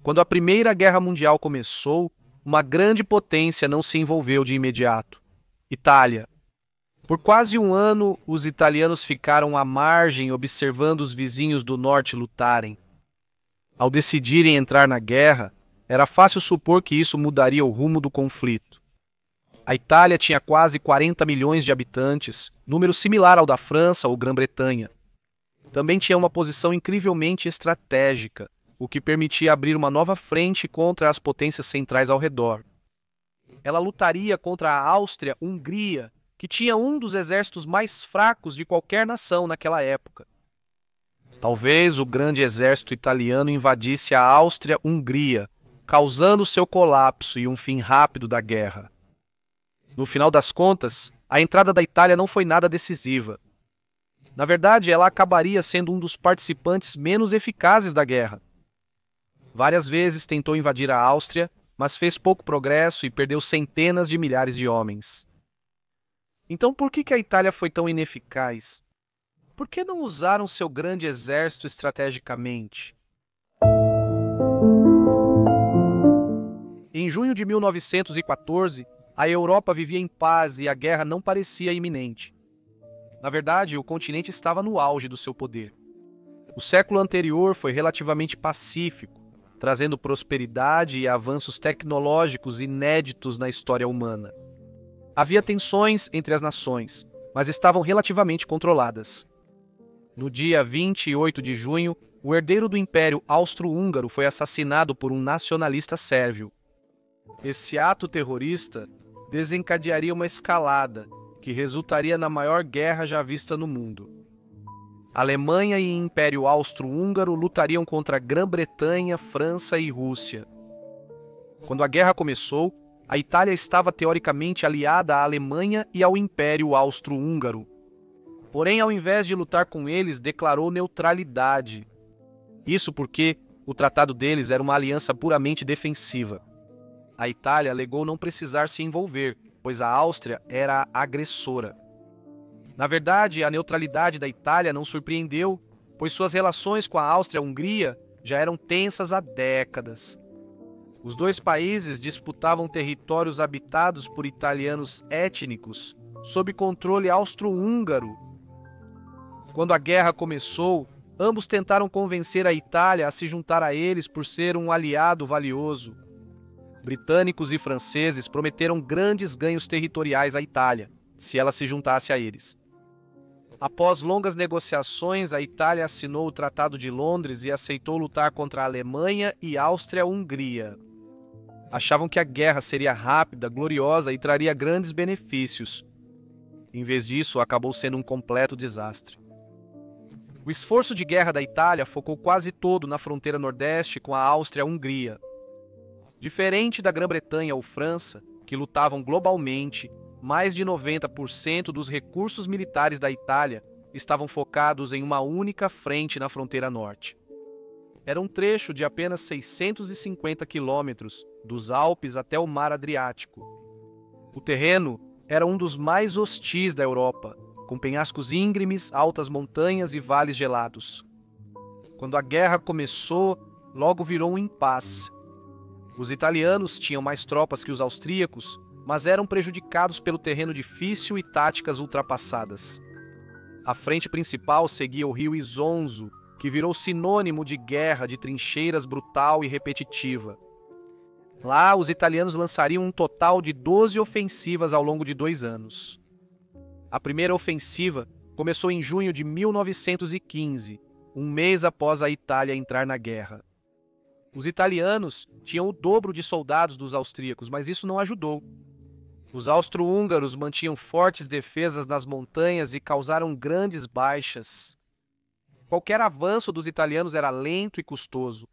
Quando a Primeira Guerra Mundial começou, uma grande potência não se envolveu de imediato: Itália. Por quase um ano, os italianos ficaram à margem observando os vizinhos do norte lutarem. Ao decidirem entrar na guerra, era fácil supor que isso mudaria o rumo do conflito. A Itália tinha quase 40 milhões de habitantes, número similar ao da França ou Grã-Bretanha. Também tinha uma posição incrivelmente estratégica, o que permitia abrir uma nova frente contra as potências centrais ao redor. Ela lutaria contra a Áustria-Hungria, que tinha um dos exércitos mais fracos de qualquer nação naquela época. Talvez o grande exército italiano invadisse a Áustria-Hungria, causando seu colapso e um fim rápido da guerra. No final das contas, a entrada da Itália não foi nada decisiva. Na verdade, ela acabaria sendo um dos participantes menos eficazes da guerra. Várias vezes tentou invadir a Áustria, mas fez pouco progresso e perdeu centenas de milhares de homens. Então por que a Itália foi tão ineficaz? Por que não usaram seu grande exército estrategicamente? Em junho de 1914, a Europa vivia em paz e a guerra não parecia iminente. Na verdade, o continente estava no auge do seu poder. O século anterior foi relativamente pacífico, trazendo prosperidade e avanços tecnológicos inéditos na história humana. Havia tensões entre as nações, mas estavam relativamente controladas. No dia 28 de junho, o herdeiro do Império Austro-Húngaro foi assassinado por um nacionalista sérvio. Esse ato terrorista desencadearia uma escalada que resultaria na maior guerra já vista no mundo. Alemanha e Império Austro-Húngaro lutariam contra Grã-Bretanha, França e Rússia. Quando a guerra começou, a Itália estava teoricamente aliada à Alemanha e ao Império Austro-Húngaro. Porém, ao invés de lutar com eles, declarou neutralidade. Isso porque o tratado deles era uma aliança puramente defensiva. A Itália alegou não precisar se envolver, pois a Áustria era a agressora. Na verdade, a neutralidade da Itália não surpreendeu, pois suas relações com a Áustria-Hungria já eram tensas há décadas. Os dois países disputavam territórios habitados por italianos étnicos, sob controle austro-húngaro. Quando a guerra começou, ambos tentaram convencer a Itália a se juntar a eles por ser um aliado valioso. Britânicos e franceses prometeram grandes ganhos territoriais à Itália, se ela se juntasse a eles. Após longas negociações, a Itália assinou o Tratado de Londres e aceitou lutar contra a Alemanha e Áustria-Hungria. Achavam que a guerra seria rápida, gloriosa e traria grandes benefícios. Em vez disso, acabou sendo um completo desastre. O esforço de guerra da Itália focou quase todo na fronteira nordeste com a Áustria-Hungria. Diferente da Grã-Bretanha ou França, que lutavam globalmente, mais de 90% dos recursos militares da Itália estavam focados em uma única frente na fronteira norte. Era um trecho de apenas 650 quilômetros, dos Alpes até o Mar Adriático. O terreno era um dos mais hostis da Europa, com penhascos íngremes, altas montanhas e vales gelados. Quando a guerra começou, logo virou um impasse. Os italianos tinham mais tropas que os austríacos, mas eram prejudicados pelo terreno difícil e táticas ultrapassadas. A frente principal seguia o rio Isonzo, que virou sinônimo de guerra de trincheiras brutal e repetitiva. Lá, os italianos lançariam um total de 12 ofensivas ao longo de 2 anos. A primeira ofensiva começou em junho de 1915, um mês após a Itália entrar na guerra. Os italianos tinham o dobro de soldados dos austríacos, mas isso não ajudou. Os austro-húngaros mantinham fortes defesas nas montanhas e causaram grandes baixas. Qualquer avanço dos italianos era lento e custoso.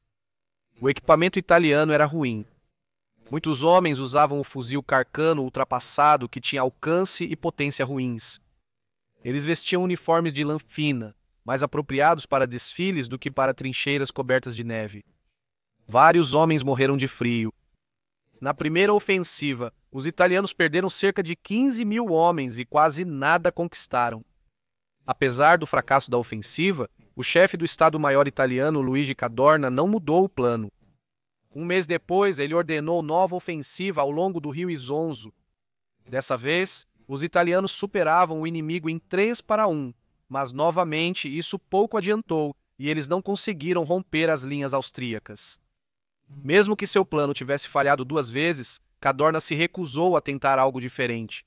O equipamento italiano era ruim. Muitos homens usavam o fuzil Carcano ultrapassado que tinha alcance e potência ruins. Eles vestiam uniformes de lã fina, mais apropriados para desfiles do que para trincheiras cobertas de neve. Vários homens morreram de frio. Na primeira ofensiva, os italianos perderam cerca de 15 mil homens e quase nada conquistaram. Apesar do fracasso da ofensiva, o chefe do Estado-Maior italiano, Luigi Cadorna, não mudou o plano. Um mês depois, ele ordenou nova ofensiva ao longo do rio Isonzo. Dessa vez, os italianos superavam o inimigo em 3-1, mas novamente isso pouco adiantou e eles não conseguiram romper as linhas austríacas. Mesmo que seu plano tivesse falhado 2 vezes, Cadorna se recusou a tentar algo diferente.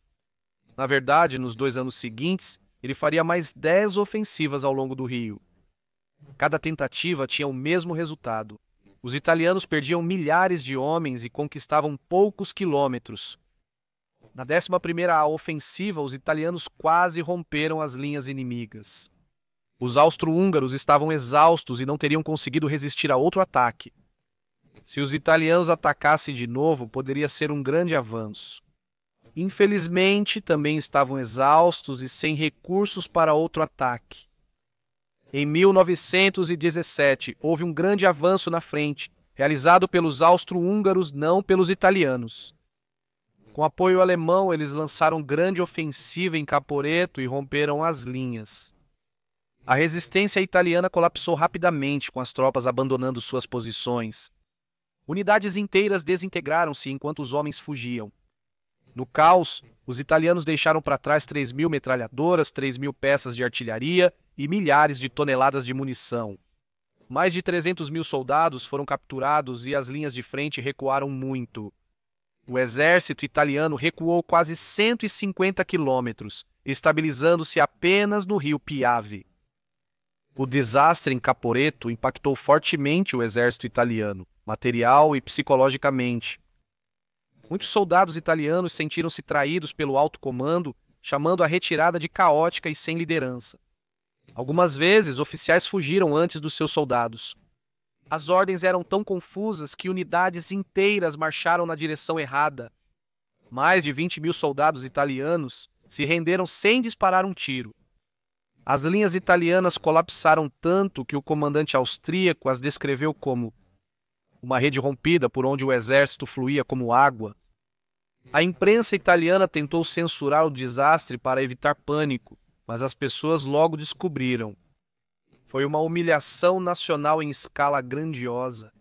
Na verdade, nos 2 anos seguintes, ele faria mais 10 ofensivas ao longo do rio. Cada tentativa tinha o mesmo resultado. Os italianos perdiam milhares de homens e conquistavam poucos quilômetros. Na 11ª ofensiva, os italianos quase romperam as linhas inimigas. Os austro-húngaros estavam exaustos e não teriam conseguido resistir a outro ataque. Se os italianos atacassem de novo, poderia ser um grande avanço. Infelizmente, também estavam exaustos e sem recursos para outro ataque. Em 1917, houve um grande avanço na frente, realizado pelos austro-húngaros, não pelos italianos. Com apoio alemão, eles lançaram grande ofensiva em Caporetto e romperam as linhas. A resistência italiana colapsou rapidamente, com as tropas abandonando suas posições. Unidades inteiras desintegraram-se enquanto os homens fugiam. No caos, os italianos deixaram para trás 3.000 metralhadoras, 3.000 peças de artilharia e milhares de toneladas de munição. Mais de 300.000 soldados foram capturados e as linhas de frente recuaram muito. O exército italiano recuou quase 150 quilômetros, estabilizando-se apenas no rio Piave. O desastre em Caporetto impactou fortemente o exército italiano, material e psicologicamente. Muitos soldados italianos sentiram-se traídos pelo alto comando, chamando a retirada de caótica e sem liderança. Algumas vezes, oficiais fugiram antes dos seus soldados. As ordens eram tão confusas que unidades inteiras marcharam na direção errada. Mais de 20.000 soldados italianos se renderam sem disparar um tiro. As linhas italianas colapsaram tanto que o comandante austríaco as descreveu como uma rede rompida por onde o exército fluía como água. A imprensa italiana tentou censurar o desastre para evitar pânico, mas as pessoas logo descobriram. Foi uma humilhação nacional em escala grandiosa.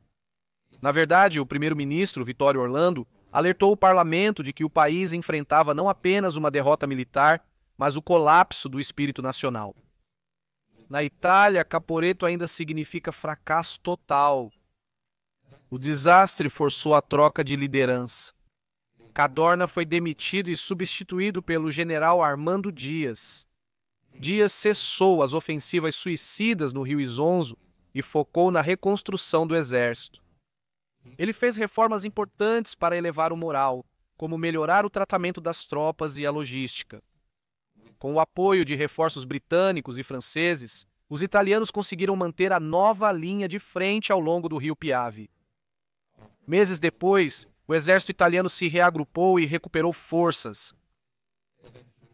Na verdade, o primeiro-ministro, Vittorio Orlando, alertou o parlamento de que o país enfrentava não apenas uma derrota militar, mas o colapso do espírito nacional. Na Itália, Caporetto ainda significa fracasso total. O desastre forçou a troca de liderança. Cadorna foi demitido e substituído pelo general Armando Dias. Dias cessou as ofensivas suicidas no rio Isonzo e focou na reconstrução do exército. Ele fez reformas importantes para elevar o moral, como melhorar o tratamento das tropas e a logística. Com o apoio de reforços britânicos e franceses, os italianos conseguiram manter a nova linha de frente ao longo do rio Piave. Meses depois, o exército italiano se reagrupou e recuperou forças.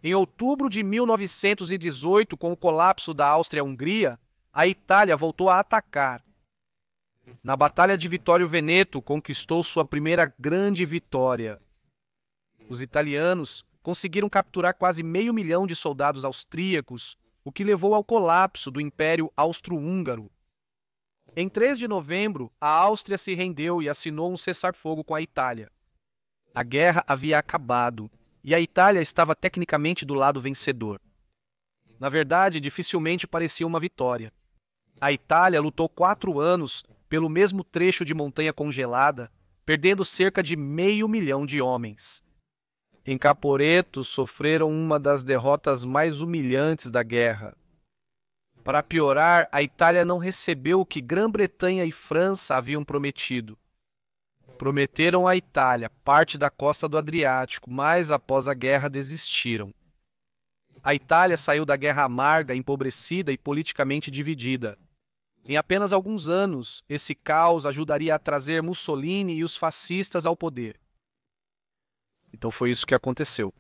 Em outubro de 1918, com o colapso da Áustria-Hungria, a Itália voltou a atacar. Na Batalha de Vittorio Veneto, conquistou sua primeira grande vitória. Os italianos conseguiram capturar quase 500.000 de soldados austríacos, o que levou ao colapso do Império Austro-Húngaro. Em 3 de novembro, a Áustria se rendeu e assinou um cessar-fogo com a Itália. A guerra havia acabado e a Itália estava tecnicamente do lado vencedor. Na verdade, dificilmente parecia uma vitória. A Itália lutou 4 anos pelo mesmo trecho de montanha congelada, perdendo cerca de 500.000 de homens. Em Caporetto, sofreram uma das derrotas mais humilhantes da guerra. Para piorar, a Itália não recebeu o que Grã-Bretanha e França haviam prometido. Prometeram à Itália parte da costa do Adriático, mas após a guerra desistiram. A Itália saiu da guerra amarga, empobrecida e politicamente dividida. Em apenas alguns anos, esse caos ajudaria a trazer Mussolini e os fascistas ao poder. Então foi isso que aconteceu.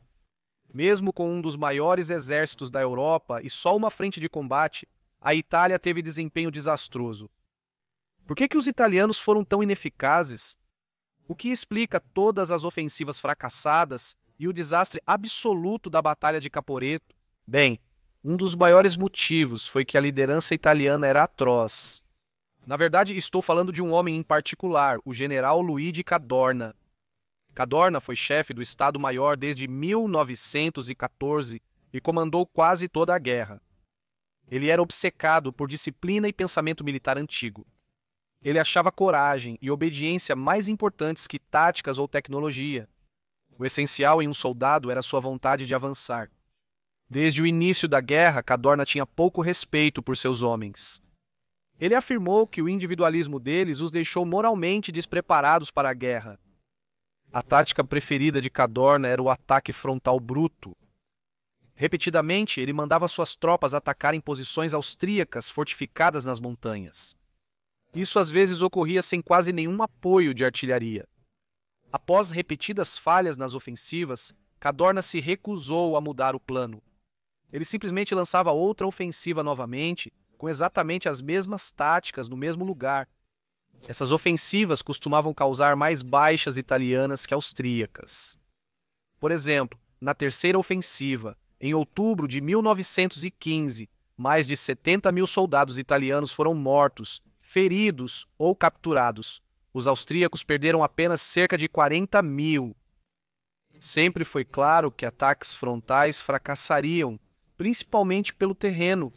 Mesmo com um dos maiores exércitos da Europa e só uma frente de combate, a Itália teve desempenho desastroso. Por que os italianos foram tão ineficazes? O que explica todas as ofensivas fracassadas e o desastre absoluto da Batalha de Caporetto? Bem, um dos maiores motivos foi que a liderança italiana era atroz. Na verdade, estou falando de um homem em particular, o general Luigi Cadorna. Cadorna foi chefe do Estado-Maior desde 1914 e comandou quase toda a guerra. Ele era obcecado por disciplina e pensamento militar antigo. Ele achava coragem e obediência mais importantes que táticas ou tecnologia. O essencial em um soldado era sua vontade de avançar. Desde o início da guerra, Cadorna tinha pouco respeito por seus homens. Ele afirmou que o individualismo deles os deixou moralmente despreparados para a guerra. A tática preferida de Cadorna era o ataque frontal bruto. Repetidamente, ele mandava suas tropas atacarem posições austríacas fortificadas nas montanhas. Isso às vezes ocorria sem quase nenhum apoio de artilharia. Após repetidas falhas nas ofensivas, Cadorna se recusou a mudar o plano. Ele simplesmente lançava outra ofensiva novamente, com exatamente as mesmas táticas no mesmo lugar. Essas ofensivas costumavam causar mais baixas italianas que austríacas. Por exemplo, na terceira ofensiva, em outubro de 1915, mais de 70 mil soldados italianos foram mortos, feridos ou capturados. Os austríacos perderam apenas cerca de 40 mil. Sempre foi claro que ataques frontais fracassariam, principalmente pelo terreno.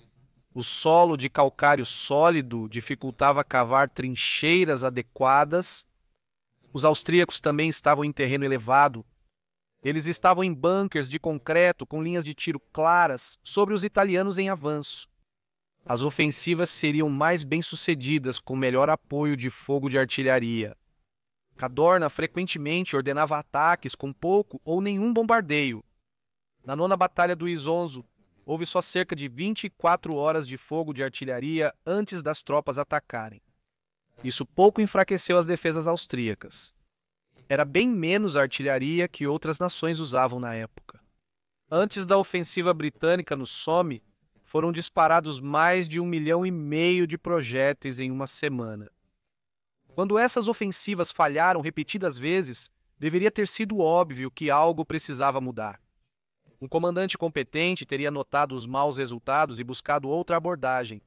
O solo de calcário sólido dificultava cavar trincheiras adequadas. Os austríacos também estavam em terreno elevado. Eles estavam em bunkers de concreto com linhas de tiro claras sobre os italianos em avanço. As ofensivas seriam mais bem-sucedidas com melhor apoio de fogo de artilharia. Cadorna frequentemente ordenava ataques com pouco ou nenhum bombardeio. Na nona Batalha do Isonzo, houve só cerca de 24 horas de fogo de artilharia antes das tropas atacarem. Isso pouco enfraqueceu as defesas austríacas. Era bem menos artilharia que outras nações usavam na época. Antes da ofensiva britânica no Somme, foram disparados mais de 1,5 milhão de projéteis em uma semana. Quando essas ofensivas falharam repetidas vezes, deveria ter sido óbvio que algo precisava mudar. Um comandante competente teria notado os maus resultados e buscado outra abordagem.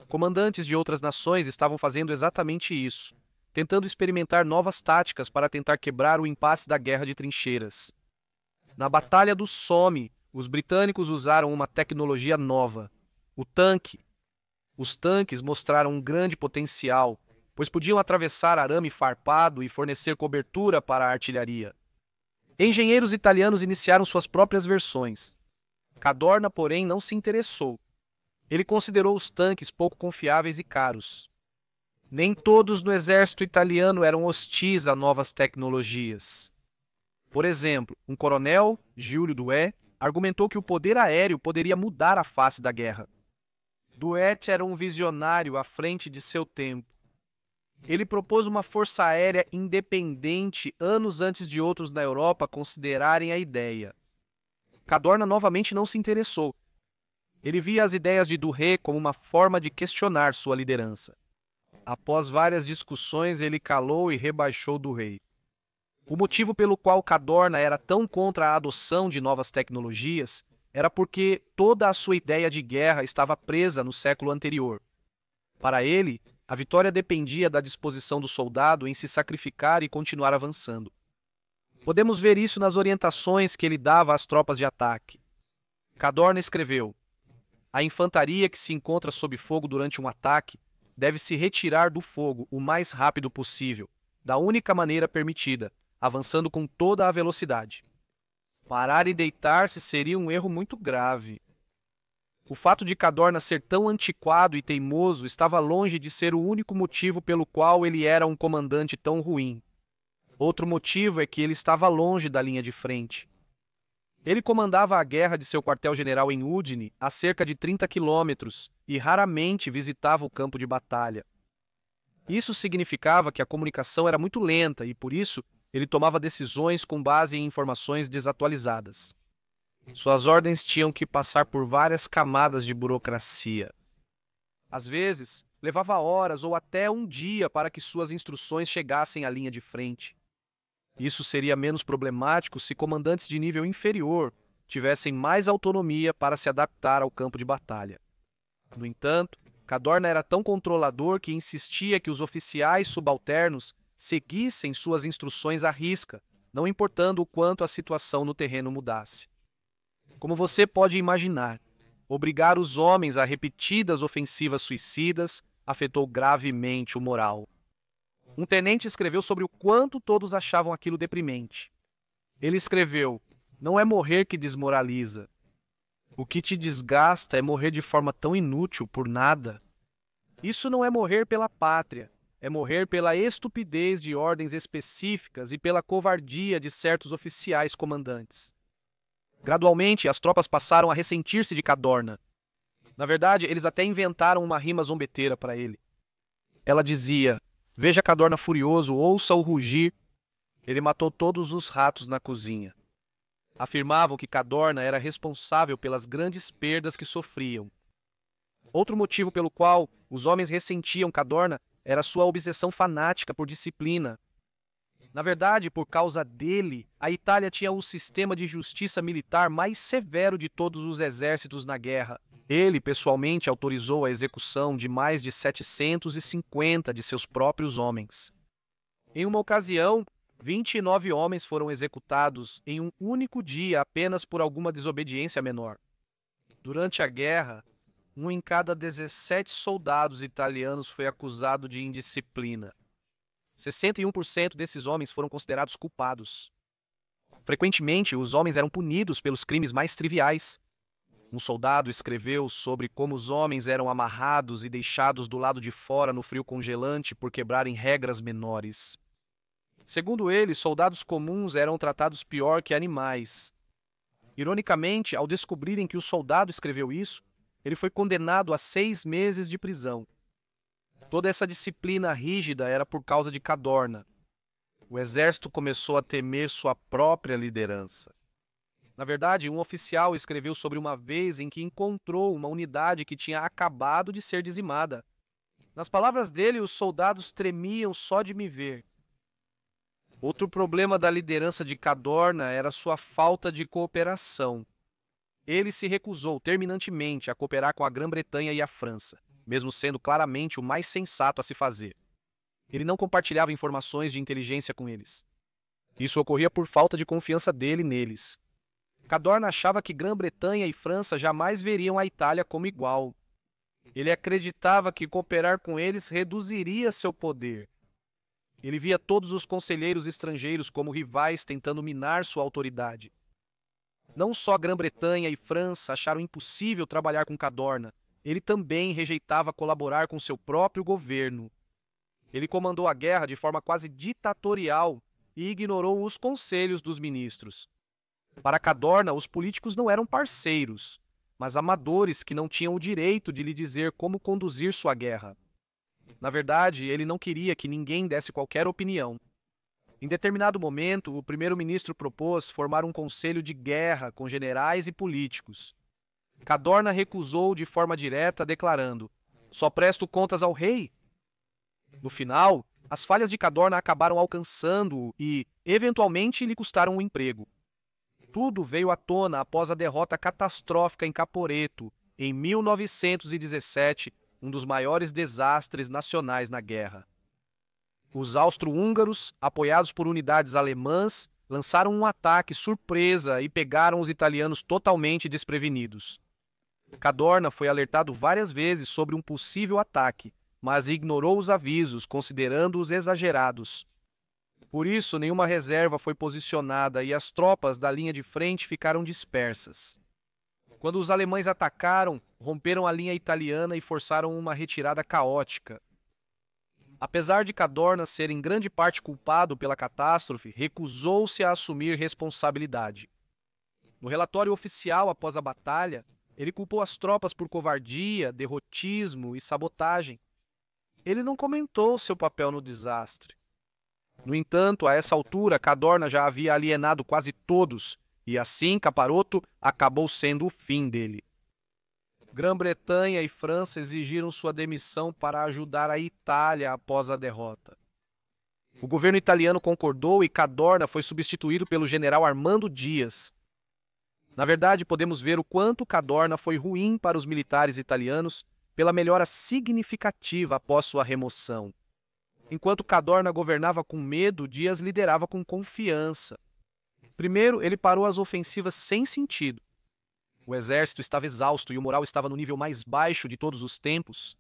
Comandantes de outras nações estavam fazendo exatamente isso, tentando experimentar novas táticas para tentar quebrar o impasse da guerra de trincheiras. Na Batalha do Somme, os britânicos usaram uma tecnologia nova, o tanque. Os tanques mostraram um grande potencial, pois podiam atravessar arame farpado e fornecer cobertura para a artilharia. Engenheiros italianos iniciaram suas próprias versões. Cadorna, porém, não se interessou. Ele considerou os tanques pouco confiáveis e caros. Nem todos no exército italiano eram hostis a novas tecnologias. Por exemplo, um coronel, Giulio Douhet, argumentou que o poder aéreo poderia mudar a face da guerra. Douhet era um visionário à frente de seu tempo. Ele propôs uma força aérea independente anos antes de outros na Europa considerarem a ideia. Cadorna novamente não se interessou. Ele via as ideias de Douhet como uma forma de questionar sua liderança. Após várias discussões, ele calou e rebaixou Douhet. O motivo pelo qual Cadorna era tão contra a adoção de novas tecnologias era porque toda a sua ideia de guerra estava presa no século anterior. Para ele, a vitória dependia da disposição do soldado em se sacrificar e continuar avançando. Podemos ver isso nas orientações que ele dava às tropas de ataque. Cadorna escreveu: a infantaria que se encontra sob fogo durante um ataque deve se retirar do fogo o mais rápido possível, da única maneira permitida, avançando com toda a velocidade. Parar e deitar-se seria um erro muito grave. O fato de Cadorna ser tão antiquado e teimoso estava longe de ser o único motivo pelo qual ele era um comandante tão ruim. Outro motivo é que ele estava longe da linha de frente. Ele comandava a guerra de seu quartel-general em Udine, a cerca de 30 quilômetros, e raramente visitava o campo de batalha. Isso significava que a comunicação era muito lenta e, por isso, ele tomava decisões com base em informações desatualizadas. Suas ordens tinham que passar por várias camadas de burocracia. Às vezes, levava horas ou até um dia para que suas instruções chegassem à linha de frente. Isso seria menos problemático se comandantes de nível inferior tivessem mais autonomia para se adaptar ao campo de batalha. No entanto, Cadorna era tão controlador que insistia que os oficiais subalternos seguissem suas instruções à risca, não importando o quanto a situação no terreno mudasse. Como você pode imaginar, obrigar os homens a repetidas ofensivas suicidas afetou gravemente o moral. Um tenente escreveu sobre o quanto todos achavam aquilo deprimente. Ele escreveu: "Não é morrer que desmoraliza. O que te desgasta é morrer de forma tão inútil por nada. Isso não é morrer pela pátria, é morrer pela estupidez de ordens específicas e pela covardia de certos oficiais comandantes." Gradualmente, as tropas passaram a ressentir-se de Cadorna. Na verdade, eles até inventaram uma rima zombeteira para ele. Ela dizia: "Veja Cadorna furioso, ouça-o rugir. Ele matou todos os ratos na cozinha." Afirmavam que Cadorna era responsável pelas grandes perdas que sofriam. Outro motivo pelo qual os homens ressentiam Cadorna era sua obsessão fanática por disciplina. Na verdade, por causa dele, a Itália tinha o sistema de justiça militar mais severo de todos os exércitos na guerra. Ele, pessoalmente, autorizou a execução de mais de 750 de seus próprios homens. Em uma ocasião, 29 homens foram executados em um único dia apenas por alguma desobediência menor. Durante a guerra, 1 em cada 17 soldados italianos foi acusado de indisciplina. 61% desses homens foram considerados culpados. Frequentemente, os homens eram punidos pelos crimes mais triviais. Um soldado escreveu sobre como os homens eram amarrados e deixados do lado de fora no frio congelante por quebrarem regras menores. Segundo ele, soldados comuns eram tratados pior que animais. Ironicamente, ao descobrirem que o soldado escreveu isso, ele foi condenado a 6 meses de prisão. Toda essa disciplina rígida era por causa de Cadorna. O exército começou a temer sua própria liderança. Na verdade, um oficial escreveu sobre uma vez em que encontrou uma unidade que tinha acabado de ser dizimada. Nas palavras dele, os soldados tremiam só de me ver. Outro problema da liderança de Cadorna era sua falta de cooperação. Ele se recusou terminantemente a cooperar com a Grã-Bretanha e a França, mesmo sendo claramente o mais sensato a se fazer. Ele não compartilhava informações de inteligência com eles. Isso ocorria por falta de confiança dele neles. Cadorna achava que Grã-Bretanha e França jamais veriam a Itália como igual. Ele acreditava que cooperar com eles reduziria seu poder. Ele via todos os conselheiros estrangeiros como rivais tentando minar sua autoridade. Não só Grã-Bretanha e França acharam impossível trabalhar com Cadorna, ele também rejeitava colaborar com seu próprio governo. Ele comandou a guerra de forma quase ditatorial e ignorou os conselhos dos ministros. Para Cadorna, os políticos não eram parceiros, mas amadores que não tinham o direito de lhe dizer como conduzir sua guerra. Na verdade, ele não queria que ninguém desse qualquer opinião. Em determinado momento, o primeiro-ministro propôs formar um conselho de guerra com generais e políticos. Cadorna recusou de forma direta, declarando: "Só presto contas ao rei." No final, as falhas de Cadorna acabaram alcançando-o e, eventualmente, lhe custaram o emprego. Tudo veio à tona após a derrota catastrófica em Caporetto, em 1917, um dos maiores desastres nacionais na guerra. Os austro-húngaros, apoiados por unidades alemãs, lançaram um ataque surpresa e pegaram os italianos totalmente desprevenidos. Cadorna foi alertado várias vezes sobre um possível ataque, mas ignorou os avisos, considerando-os exagerados. Por isso, nenhuma reserva foi posicionada e as tropas da linha de frente ficaram dispersas. Quando os alemães atacaram, romperam a linha italiana e forçaram uma retirada caótica. Apesar de Cadorna ser em grande parte culpado pela catástrofe, recusou-se a assumir responsabilidade. No relatório oficial após a batalha, ele culpou as tropas por covardia, derrotismo e sabotagem. Ele não comentou seu papel no desastre. No entanto, a essa altura, Cadorna já havia alienado quase todos, e assim Caparotto acabou sendo o fim dele. Grã-Bretanha e França exigiram sua demissão para ajudar a Itália após a derrota. O governo italiano concordou e Cadorna foi substituído pelo general Armando Dias. Na verdade, podemos ver o quanto Cadorna foi ruim para os militares italianos pela melhora significativa após sua remoção. Enquanto Cadorna governava com medo, Dias liderava com confiança. Primeiro, ele parou as ofensivas sem sentido. O exército estava exausto e o moral estava no nível mais baixo de todos os tempos.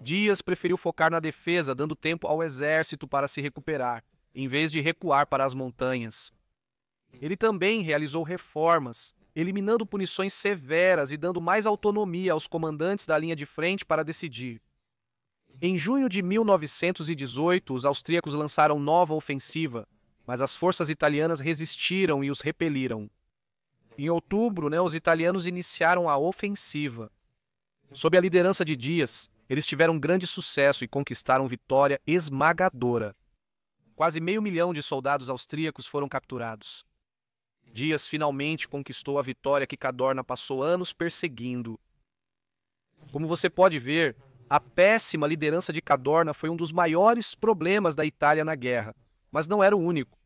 Dias preferiu focar na defesa, dando tempo ao exército para se recuperar, em vez de recuar para as montanhas. Ele também realizou reformas, eliminando punições severas e dando mais autonomia aos comandantes da linha de frente para decidir. Em junho de 1918, os austríacos lançaram nova ofensiva, mas as forças italianas resistiram e os repeliram. Em outubro, os italianos iniciaram a ofensiva. Sob a liderança de Dias, eles tiveram grande sucesso e conquistaram vitória esmagadora. Quase 500.000 de soldados austríacos foram capturados. Dias finalmente conquistou a vitória que Cadorna passou anos perseguindo. Como você pode ver, a péssima liderança de Cadorna foi um dos maiores problemas da Itália na guerra, mas não era o único.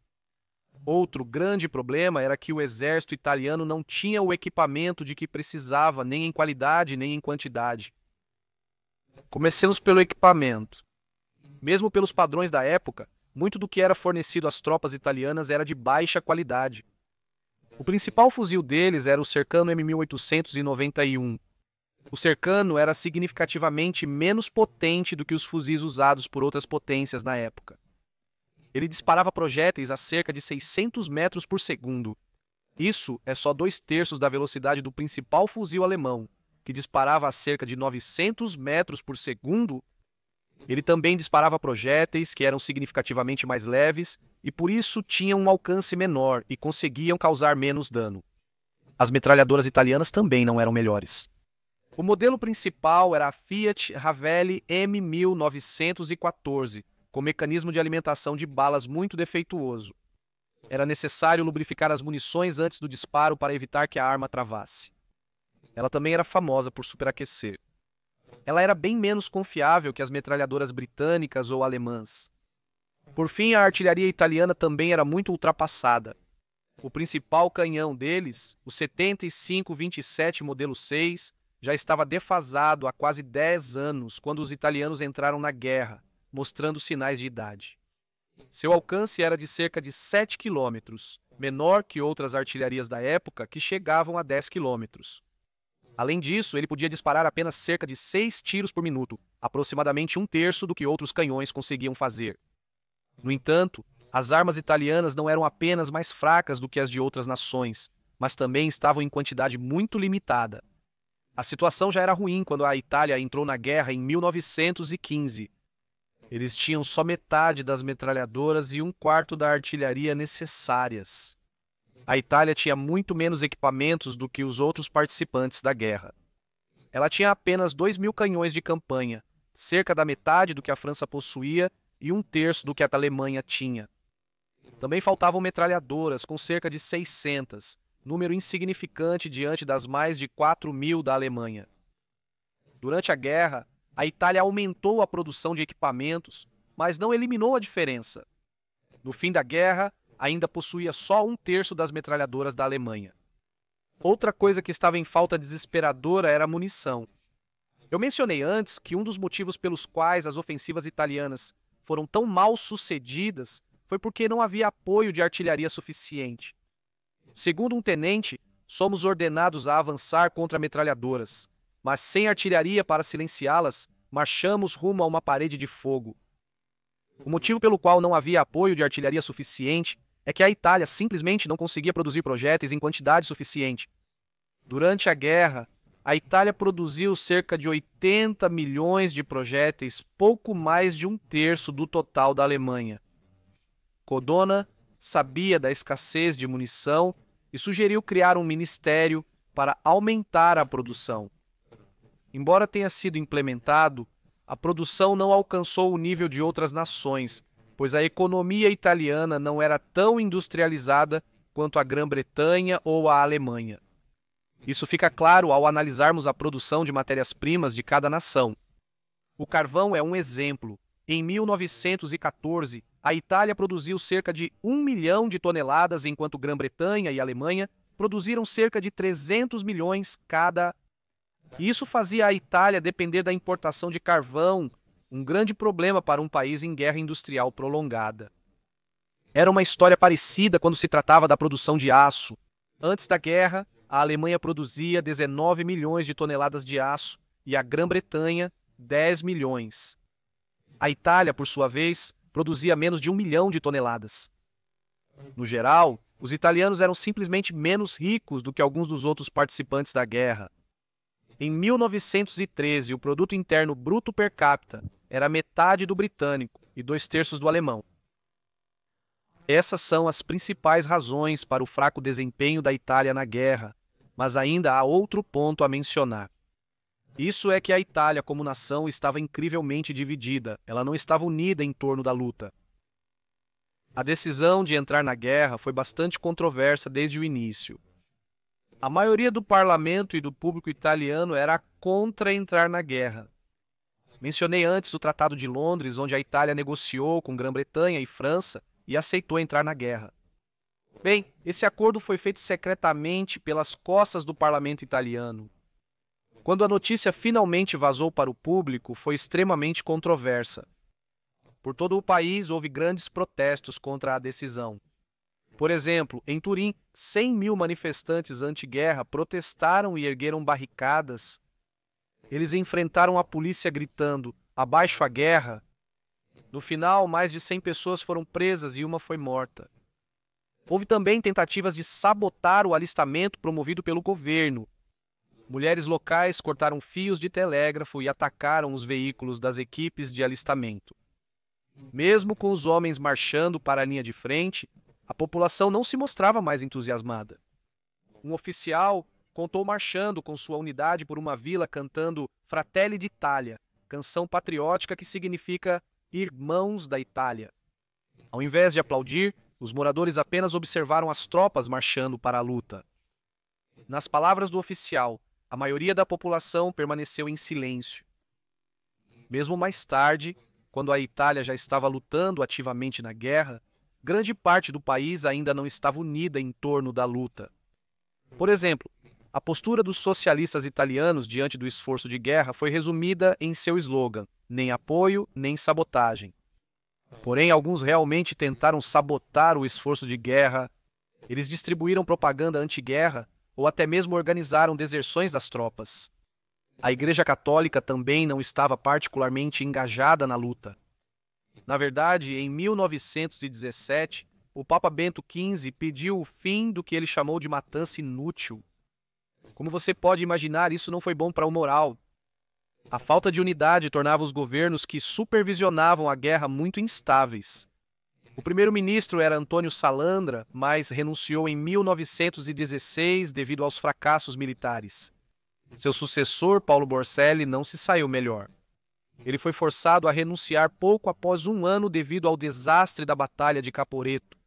Outro grande problema era que o exército italiano não tinha o equipamento de que precisava, nem em qualidade nem em quantidade. Comecemos pelo equipamento. Mesmo pelos padrões da época, muito do que era fornecido às tropas italianas era de baixa qualidade. O principal fuzil deles era o Cercano M1891. O Cercano era significativamente menos potente do que os fuzis usados por outras potências na época. Ele disparava projéteis a cerca de 600 metros por segundo. Isso é só 2/3 da velocidade do principal fuzil alemão, que disparava a cerca de 900 metros por segundo. Ele também disparava projéteis que eram significativamente mais leves e por isso tinham um alcance menor e conseguiam causar menos dano. As metralhadoras italianas também não eram melhores. O modelo principal era a Fiat Ravelli M1914, com mecanismo de alimentação de balas muito defeituoso. Era necessário lubrificar as munições antes do disparo para evitar que a arma travasse. Ela também era famosa por superaquecer. Ela era bem menos confiável que as metralhadoras britânicas ou alemãs. Por fim, a artilharia italiana também era muito ultrapassada. O principal canhão deles, o 75-27 modelo 6, já estava defasado há quase 10 anos quando os italianos entraram na guerra, mostrando sinais de idade. Seu alcance era de cerca de 7 quilômetros, menor que outras artilharias da época que chegavam a 10 quilômetros. Além disso, ele podia disparar apenas cerca de 6 tiros por minuto, aproximadamente 1/3 do que outros canhões conseguiam fazer. No entanto, as armas italianas não eram apenas mais fracas do que as de outras nações, mas também estavam em quantidade muito limitada. A situação já era ruim quando a Itália entrou na guerra em 1915. Eles tinham só metade das metralhadoras e 1/4 da artilharia necessárias. A Itália tinha muito menos equipamentos do que os outros participantes da guerra. Ela tinha apenas 2.000 canhões de campanha, cerca da metade do que a França possuía e 1/3 do que a Alemanha tinha. Também faltavam metralhadoras, com cerca de 600, número insignificante diante das mais de 4.000 da Alemanha. Durante a guerra, a Itália aumentou a produção de equipamentos, mas não eliminou a diferença. No fim da guerra, ainda possuía só 1/3 das metralhadoras da Alemanha. Outra coisa que estava em falta desesperadora era a munição. Eu mencionei antes que um dos motivos pelos quais as ofensivas italianas foram tão mal sucedidas foi porque não havia apoio de artilharia suficiente. Segundo um tenente, somos ordenados a avançar contra metralhadoras, mas sem artilharia para silenciá-las, marchamos rumo a uma parede de fogo. O motivo pelo qual não havia apoio de artilharia suficiente é que a Itália simplesmente não conseguia produzir projéteis em quantidade suficiente. Durante a guerra, a Itália produziu cerca de 80 milhões de projéteis, pouco mais de 1/3 do total da Alemanha. Cadorna sabia da escassez de munição e sugeriu criar um ministério para aumentar a produção. Embora tenha sido implementado, a produção não alcançou o nível de outras nações, pois a economia italiana não era tão industrializada quanto a Grã-Bretanha ou a Alemanha. Isso fica claro ao analisarmos a produção de matérias-primas de cada nação. O carvão é um exemplo. Em 1914, a Itália produziu cerca de 1 milhão de toneladas, enquanto Grã-Bretanha e Alemanha produziram cerca de 300 milhões cada. E isso fazia a Itália depender da importação de carvão, um grande problema para um país em guerra industrial prolongada. Era uma história parecida quando se tratava da produção de aço. Antes da guerra, a Alemanha produzia 19 milhões de toneladas de aço e a Grã-Bretanha 10 milhões. A Itália, por sua vez, produzia menos de 1 milhão de toneladas. No geral, os italianos eram simplesmente menos ricos do que alguns dos outros participantes da guerra. Em 1913, o produto interno bruto per capita era metade do britânico e 2/3 do alemão. Essas são as principais razões para o fraco desempenho da Itália na guerra, mas ainda há outro ponto a mencionar. Isso é que a Itália, como nação, estava incrivelmente dividida, ela não estava unida em torno da luta. A decisão de entrar na guerra foi bastante controversa desde o início. A maioria do parlamento e do público italiano era contra entrar na guerra. Mencionei antes o Tratado de Londres, onde a Itália negociou com Grã-Bretanha e França e aceitou entrar na guerra. Bem, esse acordo foi feito secretamente pelas costas do parlamento italiano. Quando a notícia finalmente vazou para o público, foi extremamente controversa. Por todo o país houve grandes protestos contra a decisão. Por exemplo, em Turim, 100 mil manifestantes anti-guerra protestaram e ergueram barricadas. Eles enfrentaram a polícia gritando: "Abaixo a guerra!". No final, mais de 100 pessoas foram presas e uma foi morta. Houve também tentativas de sabotar o alistamento promovido pelo governo. Mulheres locais cortaram fios de telégrafo e atacaram os veículos das equipes de alistamento. Mesmo com os homens marchando para a linha de frente, a população não se mostrava mais entusiasmada. Um oficial contou marchando com sua unidade por uma vila cantando Fratelli d'Italia, canção patriótica que significa Irmãos da Itália. Ao invés de aplaudir, os moradores apenas observaram as tropas marchando para a luta. Nas palavras do oficial, a maioria da população permaneceu em silêncio. Mesmo mais tarde, quando a Itália já estava lutando ativamente na guerra, grande parte do país ainda não estava unida em torno da luta. Por exemplo, a postura dos socialistas italianos diante do esforço de guerra foi resumida em seu slogan: nem apoio, nem sabotagem. Porém, alguns realmente tentaram sabotar o esforço de guerra. Eles distribuíram propaganda anti-guerra ou até mesmo organizaram deserções das tropas. A Igreja Católica também não estava particularmente engajada na luta. Na verdade, em 1917, o Papa Bento XV pediu o fim do que ele chamou de matança inútil. Como você pode imaginar, isso não foi bom para o moral. A falta de unidade tornava os governos que supervisionavam a guerra muito instáveis. O primeiro-ministro era Antônio Salandra, mas renunciou em 1916 devido aos fracassos militares. Seu sucessor, Paulo Borselli, não se saiu melhor. Ele foi forçado a renunciar pouco após um ano devido ao desastre da Batalha de Caporetto.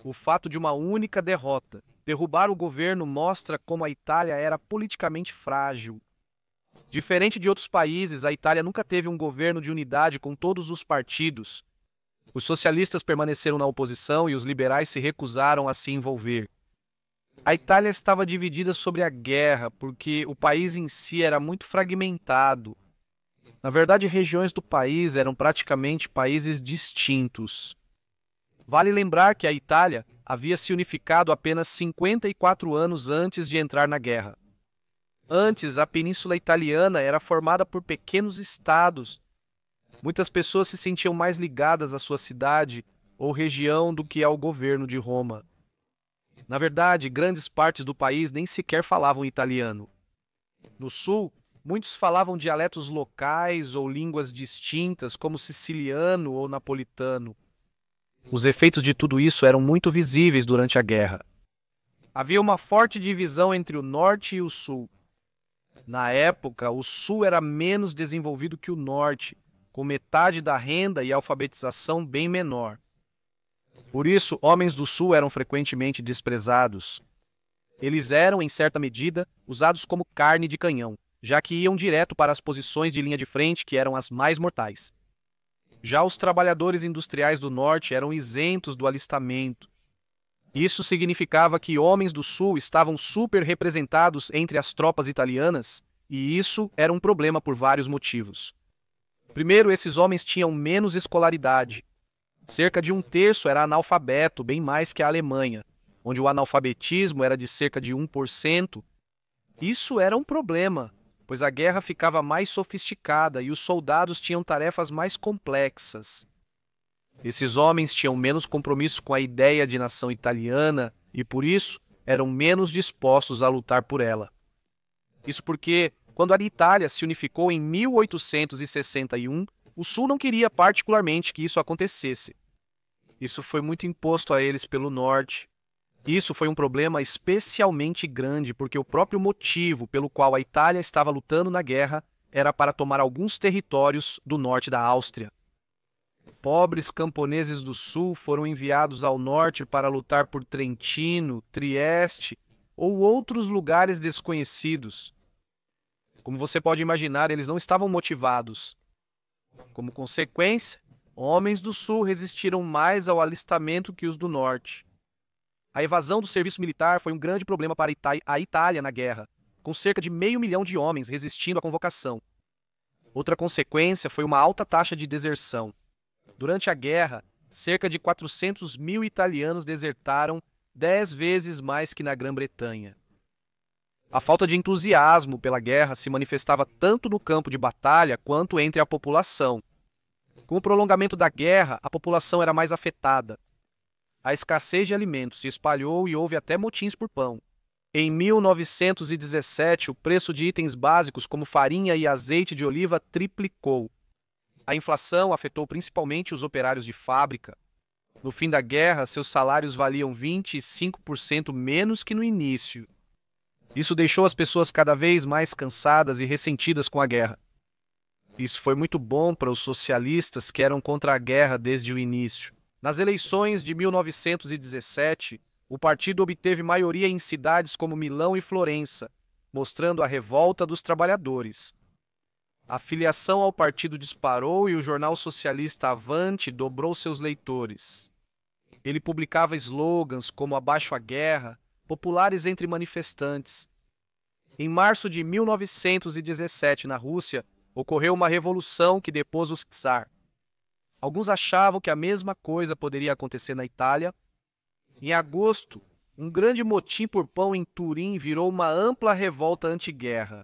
O fato de uma única derrota derrubar o governo mostra como a Itália era politicamente frágil. Diferente de outros países, a Itália nunca teve um governo de unidade com todos os partidos. Os socialistas permaneceram na oposição e os liberais se recusaram a se envolver. A Itália estava dividida sobre a guerra porque o país em si era muito fragmentado. Na verdade, regiões do país eram praticamente países distintos. Vale lembrar que a Itália havia se unificado apenas 54 anos antes de entrar na guerra. Antes, a Península Italiana era formada por pequenos estados. Muitas pessoas se sentiam mais ligadas à sua cidade ou região do que ao governo de Roma. Na verdade, grandes partes do país nem sequer falavam italiano. No sul, muitos falavam dialetos locais ou línguas distintas, como siciliano ou napolitano. Os efeitos de tudo isso eram muito visíveis durante a guerra. Havia uma forte divisão entre o norte e o sul. Na época, o sul era menos desenvolvido que o norte, com metade da renda e alfabetização bem menor. Por isso, homens do sul eram frequentemente desprezados. Eles eram, em certa medida, usados como carne de canhão, já que iam direto para as posições de linha de frente que eram as mais mortais. Já os trabalhadores industriais do norte eram isentos do alistamento. Isso significava que homens do sul estavam super representados entre as tropas italianas e isso era um problema por vários motivos. Primeiro, esses homens tinham menos escolaridade. Cerca de um terço era analfabeto, bem mais que a Alemanha, onde o analfabetismo era de cerca de 1%. Isso era um problema, pois a guerra ficava mais sofisticada e os soldados tinham tarefas mais complexas. Esses homens tinham menos compromisso com a ideia de nação italiana e, por isso, eram menos dispostos a lutar por ela. Isso porque, quando a Itália se unificou em 1861, o Sul não queria particularmente que isso acontecesse. Isso foi muito imposto a eles pelo Norte. Isso foi um problema especialmente grande porque o próprio motivo pelo qual a Itália estava lutando na guerra era para tomar alguns territórios do norte da Áustria. Pobres camponeses do Sul foram enviados ao norte para lutar por Trentino, Trieste ou outros lugares desconhecidos. Como você pode imaginar, eles não estavam motivados. Como consequência, homens do Sul resistiram mais ao alistamento que os do Norte. A evasão do serviço militar foi um grande problema para a Itália na guerra, com cerca de 500 mil de homens resistindo à convocação. Outra consequência foi uma alta taxa de deserção. Durante a guerra, cerca de 400 mil italianos desertaram 10 vezes mais que na Grã-Bretanha. A falta de entusiasmo pela guerra se manifestava tanto no campo de batalha quanto entre a população. Com o prolongamento da guerra, a população era mais afetada. A escassez de alimentos se espalhou e houve até motins por pão. Em 1917, o preço de itens básicos como farinha e azeite de oliva triplicou. A inflação afetou principalmente os operários de fábrica. No fim da guerra, seus salários valiam 25% menos que no início. Isso deixou as pessoas cada vez mais cansadas e ressentidas com a guerra. Isso foi muito bom para os socialistas que eram contra a guerra desde o início. Nas eleições de 1917, o partido obteve maioria em cidades como Milão e Florença, mostrando a revolta dos trabalhadores. A filiação ao partido disparou e o jornal socialista Avante dobrou seus leitores. Ele publicava slogans como "Abaixo a guerra", populares entre manifestantes. Em março de 1917, na Rússia, ocorreu uma revolução que depôs o czar. Alguns achavam que a mesma coisa poderia acontecer na Itália. Em agosto, um grande motim por pão em Turim virou uma ampla revolta anti-guerra.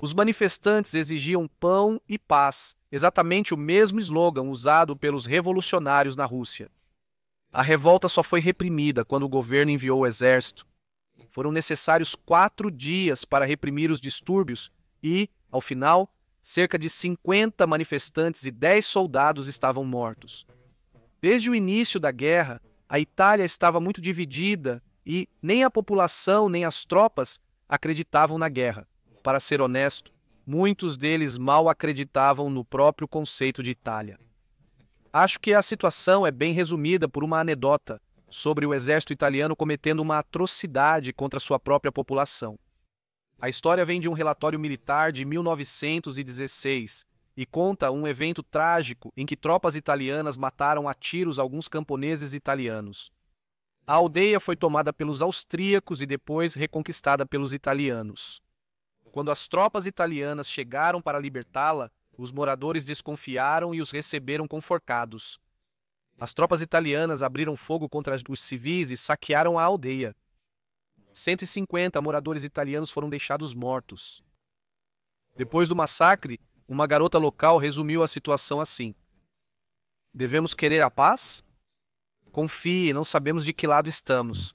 Os manifestantes exigiam pão e paz, exatamente o mesmo slogan usado pelos revolucionários na Rússia. A revolta só foi reprimida quando o governo enviou o exército. Foram necessários 4 dias para reprimir os distúrbios e, ao final, cerca de 50 manifestantes e 10 soldados estavam mortos. Desde o início da guerra, a Itália estava muito dividida e nem a população nem as tropas acreditavam na guerra. Para ser honesto, muitos deles mal acreditavam no próprio conceito de Itália. Acho que a situação é bem resumida por uma anedota sobre o exército italiano cometendo uma atrocidade contra sua própria população. A história vem de um relatório militar de 1916 e conta um evento trágico em que tropas italianas mataram a tiros alguns camponeses italianos. A aldeia foi tomada pelos austríacos e depois reconquistada pelos italianos. Quando as tropas italianas chegaram para libertá-la, os moradores desconfiaram e os receberam com forcados. As tropas italianas abriram fogo contra os civis e saquearam a aldeia. 150 moradores italianos foram deixados mortos. Depois do massacre, uma garota local resumiu a situação assim: "Devemos querer a paz? Confie, não sabemos de que lado estamos.